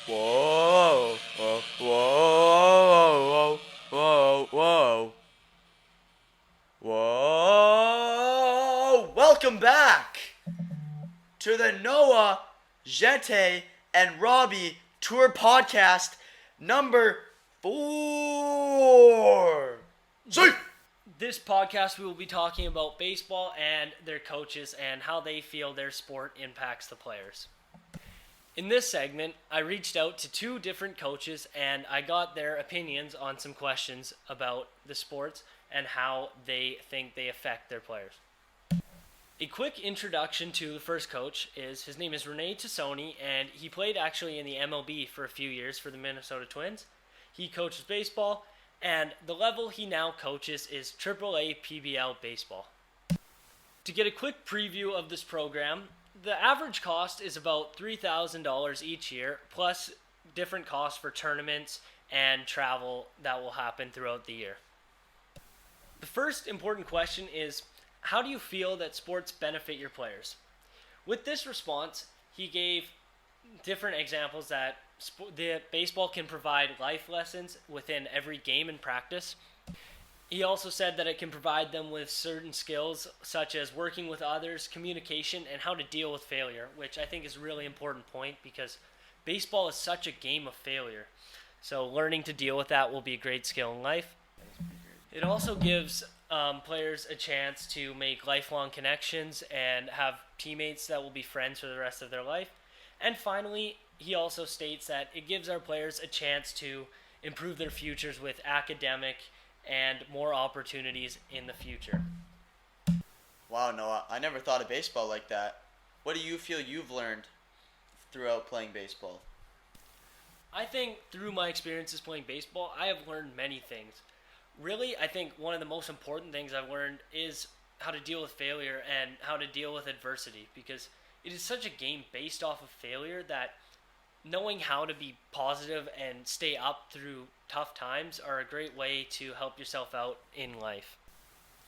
Whoa, whoa, whoa, whoa, whoa, whoa. Welcome back to the Noah, Jete, and Robbie Tour Podcast number 4. See? This podcast, we will be talking about baseball and their coaches and how they feel their sport impacts the players. In this segment, I reached out to 2 different coaches and I got their opinions on some questions about the sports and how they think they affect their players. A quick introduction to the first coach is, his name is Rene Tassoni, and he played actually in the MLB for a few years for the Minnesota Twins. He coaches baseball, and the level he now coaches is AAA PBL baseball. To get a quick preview of this program, the average cost is about $3,000 each year, plus different costs for tournaments and travel that will happen throughout the year. The first important question is, how do you feel that sports benefit your players? With this response, he gave different examples that the baseball can provide life lessons within every game and practice. He also said that it can provide them with certain skills such as working with others, communication, and how to deal with failure, which I think is a really important point because baseball is such a game of failure. So learning to deal with that will be a great skill in life. It also gives players a chance to make lifelong connections and have teammates that will be friends for the rest of their life. And finally, he also states that it gives our players a chance to improve their futures with academic and more opportunities in the future. Wow, Noah, I never thought of baseball like that. What do you feel you've learned throughout playing baseball? I think through my experiences playing baseball, I have learned many things. Really, I think one of the most important things I've learned is how to deal with failure and how to deal with adversity, because it is such a game based off of failure that knowing how to be positive and stay up through tough times are a great way to help yourself out in life.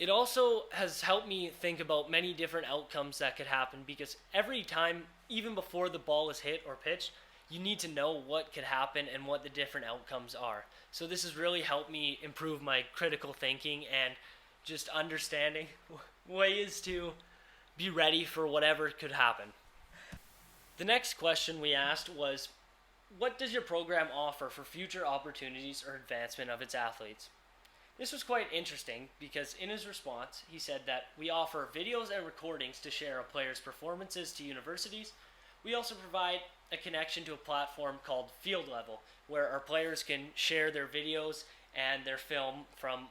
It also has helped me think about many different outcomes that could happen, because every time, even before the ball is hit or pitched, you need to know what could happen and what the different outcomes are. So this has really helped me improve my critical thinking and just understanding ways to be ready for whatever could happen. The next question we asked was, what does your program offer for future opportunities or advancement of its athletes? This was quite interesting because in his response, he said that we offer videos and recordings to share a player's performances to universities. We also provide a connection to a platform called Field Level, where our players can share their videos and their film from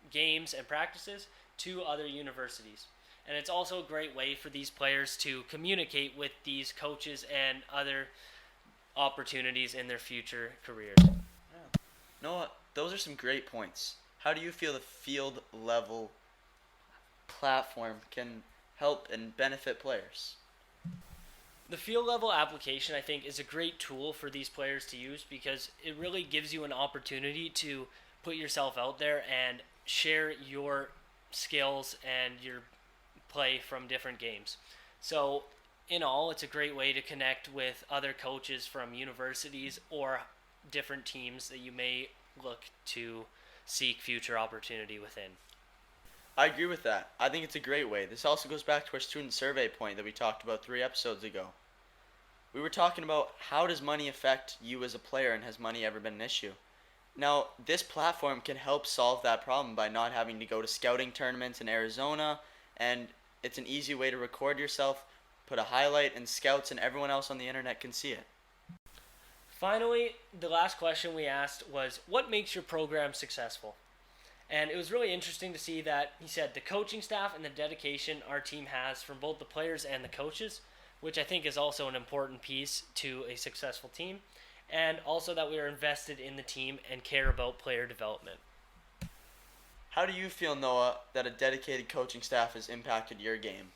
games and practices to other universities. And it's also a great way for these players to communicate with these coaches and other opportunities in their future careers. Yeah. Noah, those are some great points. How do you feel the field level platform can help and benefit players? The field level application, I think, is a great tool for these players to use because it really gives you an opportunity to put yourself out there and share your skills and your play from different games. So in all, it's a great way to connect with other coaches from universities or different teams that you may look to seek future opportunity within. I agree with that. I think it's a great way. This also goes back to our student survey point that we talked about 3 episodes ago. We were talking about how does money affect you as a player, and has money ever been an issue? Now, this platform can help solve that problem by not having to go to scouting tournaments in Arizona, and it's an easy way to record yourself, put a highlight, and scouts and everyone else on the internet can see it. Finally, the last question we asked was, what makes your program successful? And it was really interesting to see that he said the coaching staff and the dedication our team has from both the players and the coaches, which I think is also an important piece to a successful team, and also that we are invested in the team and care about player development. How do you feel, Noah, that a dedicated coaching staff has impacted your game?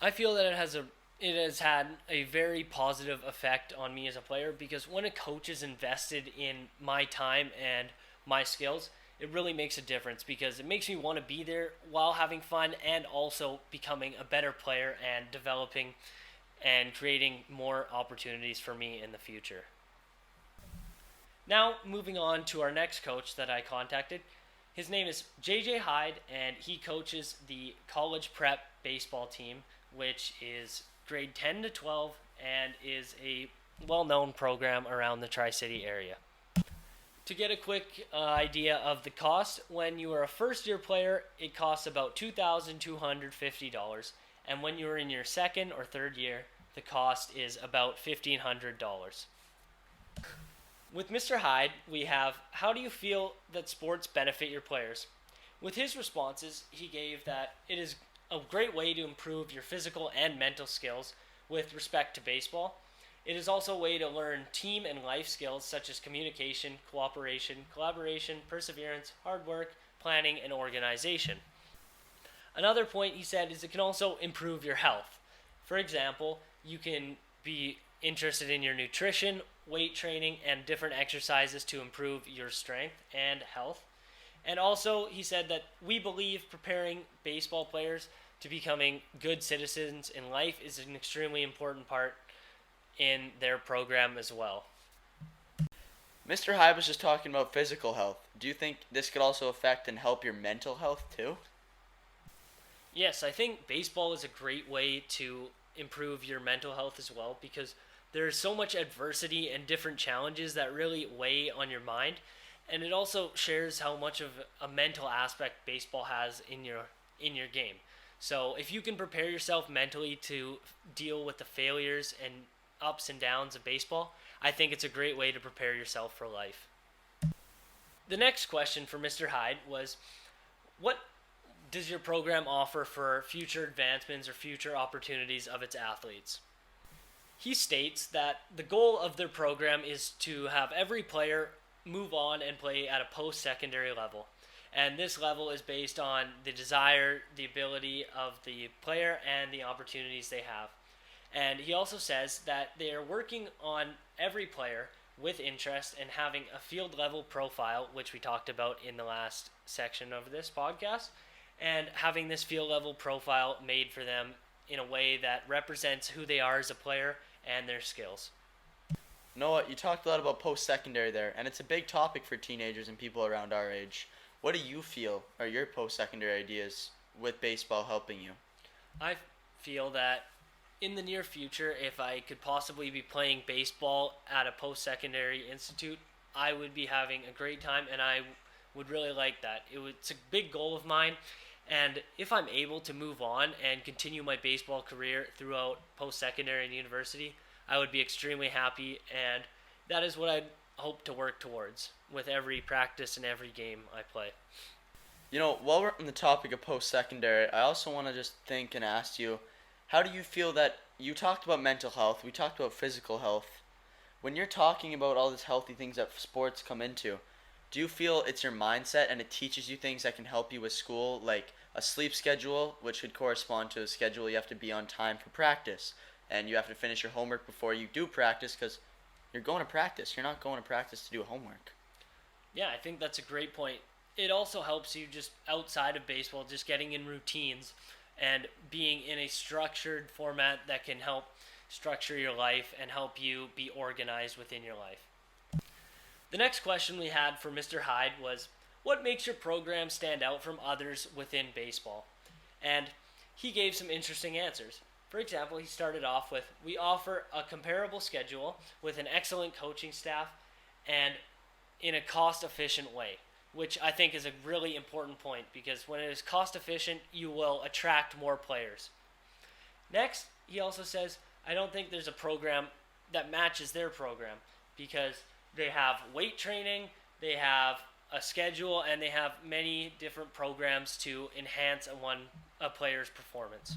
I feel that it has had a very positive effect on me as a player, because when a coach is invested in my time and my skills, it really makes a difference because it makes me want to be there while having fun and also becoming a better player and developing and creating more opportunities for me in the future. Now, moving on to our next coach that I contacted. His name is JJ Hyde, and he coaches the college prep baseball team, which is grade 10 to 12 and is a well known program around the Tri City area. To get a quick idea of the cost, when you are a first year player, it costs about $2,250. And when you're in your second or third year, the cost is about $1,500. With Mr. Hyde, we have how do you feel that sports benefit your players? With his responses, he gave that it is a great way to improve your physical and mental skills with respect to baseball. It is also a way to learn team and life skills such as communication, cooperation, collaboration, perseverance, hard work, planning, and organization. Another point he said is it can also improve your health. For example, you can be interested in your nutrition, weight training, and different exercises to improve your strength and health. And also, he said that we believe preparing baseball players to becoming good citizens in life is an extremely important part in their program as well. Mr. Hyde was just talking about physical health. Do you think this could also affect and help your mental health too? Yes, I think baseball is a great way to improve your mental health as well because there's so much adversity and different challenges that really weigh on your mind, and it also shares how much of a mental aspect baseball has in your game. So if you can prepare yourself mentally to deal with the failures and ups and downs of baseball, I think it's a great way to prepare yourself for life. The next question for Mr. Hyde was, what does your program offer for future advancements or future opportunities of its athletes? He states that the goal of their program is to have every player move on and play at a post-secondary level. And this level is based on the desire, the ability of the player, and the opportunities they have. And he also says that they are working on every player with interest and having a field level profile, which we talked about in the last section of this podcast, and having this field level profile made for them in a way that represents who they are as a player and their skills. Noah, you talked a lot about post-secondary there, and it's a big topic for teenagers and people around our age. What do you feel are your post-secondary ideas with baseball helping you? I feel that in the near future, if I could possibly be playing baseball at a post-secondary institute, I would be having a great time, and I would really like that. It's a big goal of mine, and if I'm able to move on and continue my baseball career throughout post-secondary and university, I would be extremely happy, and that is what I'd hope to work towards with every practice and every game I play. You know, while we're on the topic of post-secondary, I also want to just think and ask you, how do you feel that you talked about mental health, we talked about physical health. When you're talking about all these healthy things that sports come into, do you feel it's your mindset and it teaches you things that can help you with school, like a sleep schedule, which could correspond to a schedule you have to be on time for practice, and you have to finish your homework before you do practice because you're going to practice. You're not going to practice to do homework. Yeah, I think that's a great point. It also helps you just outside of baseball, just getting in routines and being in a structured format that can help structure your life and help you be organized within your life. The next question we had for Mr. Hyde was, what makes your program stand out from others within baseball? And he gave some interesting answers. For example, he started off with, we offer a comparable schedule with an excellent coaching staff and in a cost-efficient way, which I think is a really important point because when it is cost-efficient, you will attract more players. Next, he also says, I don't think there's a program that matches their program because they have weight training, they have a schedule, and they have many different programs to enhance a player's performance.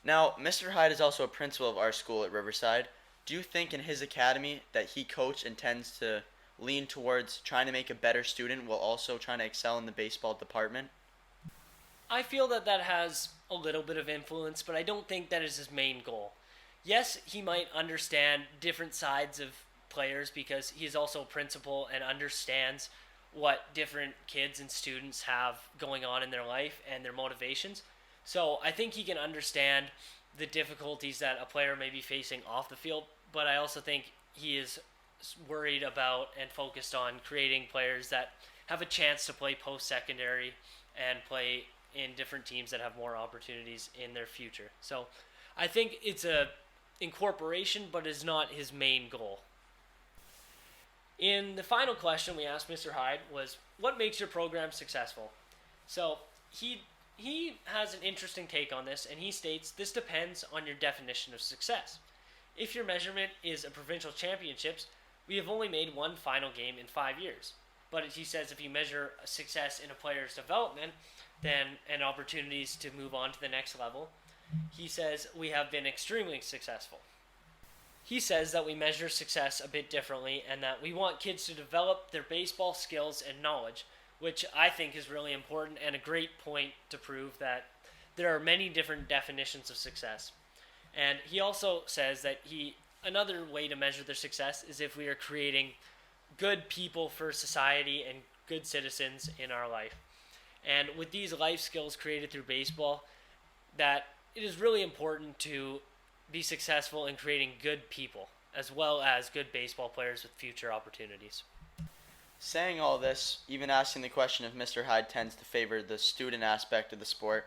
Now, Mr. Hyde is also a principal of our school at Riverside. Do you think in his academy that he coached intends to lean towards trying to make a better student while also trying to excel in the baseball department? I feel that has a little bit of influence, but I don't think that is his main goal. Yes, he might understand different sides of players because he's also a principal and understands what different kids and students have going on in their life and their motivations. So I think he can understand the difficulties that a player may be facing off the field, but I also think he is worried about and focused on creating players that have a chance to play post-secondary and play in different teams that have more opportunities in their future. So I think it's a incorporation, but is not his main goal. In the final question we asked Mr. Hyde was, what makes your program successful? So he has an interesting take on this, and he states this depends on your definition of success. If your measurement is a provincial championships, we have only made one final game in 5 years. But he says if you measure success in a player's development, then and opportunities to move on to the next level, he says we have been extremely successful. He says that we measure success a bit differently and that we want kids to develop their baseball skills and knowledge, which I think is really important and a great point to prove that there are many different definitions of success. And he also says that another way to measure their success is if we are creating good people for society and good citizens in our life. And with these life skills created through baseball, that it is really important to be successful in creating good people as well as good baseball players with future opportunities. Saying all this, even asking the question if Mr. Hyde tends to favor the student aspect of the sport,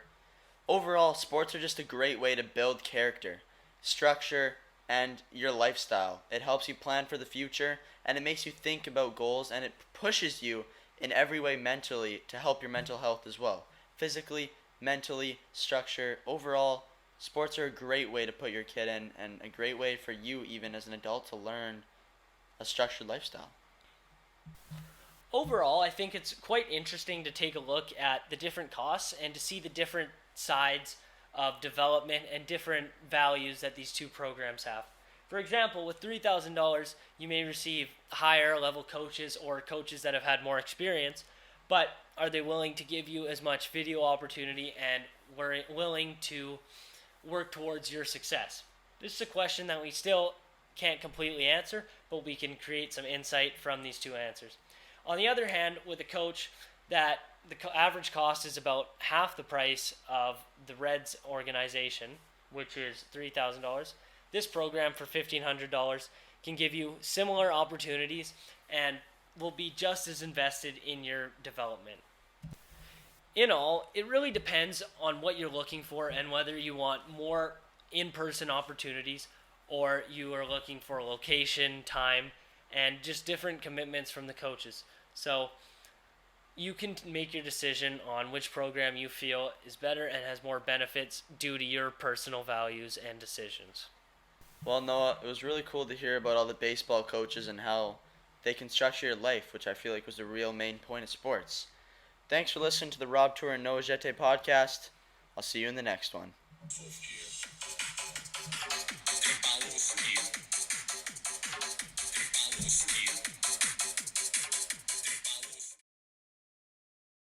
overall, sports are just a great way to build character, structure, and your lifestyle. It helps you plan for the future, and it makes you think about goals, and it pushes you in every way mentally to help your mental health as well. Physically, mentally, structure, overall, sports are a great way to put your kid in, and a great way for you even as an adult to learn a structured lifestyle. Overall, I think it's quite interesting to take a look at the different costs and to see the different sides of development and different values that these two programs have. For example, with $3,000, you may receive higher level coaches or coaches that have had more experience, but are they willing to give you as much video opportunity and willing to work towards your success? This is a question that we still can't completely answer, but we can create some insight from these two answers. On the other hand, with a coach that the average cost is about half the price of the Reds organization, which is $3,000, this program for $1,500 can give you similar opportunities and will be just as invested in your development. In all, it really depends on what you're looking for and whether you want more in-person opportunities or you are looking for location, time, and just different commitments from the coaches. So you can make your decision on which program you feel is better and has more benefits due to your personal values and decisions. Well, Noah, it was really cool to hear about all the baseball coaches and how they can structure your life, which I feel like was the real main point of sports. Thanks for listening to the Rob Tour and Noah Jete podcast. I'll see you in the next one. Stay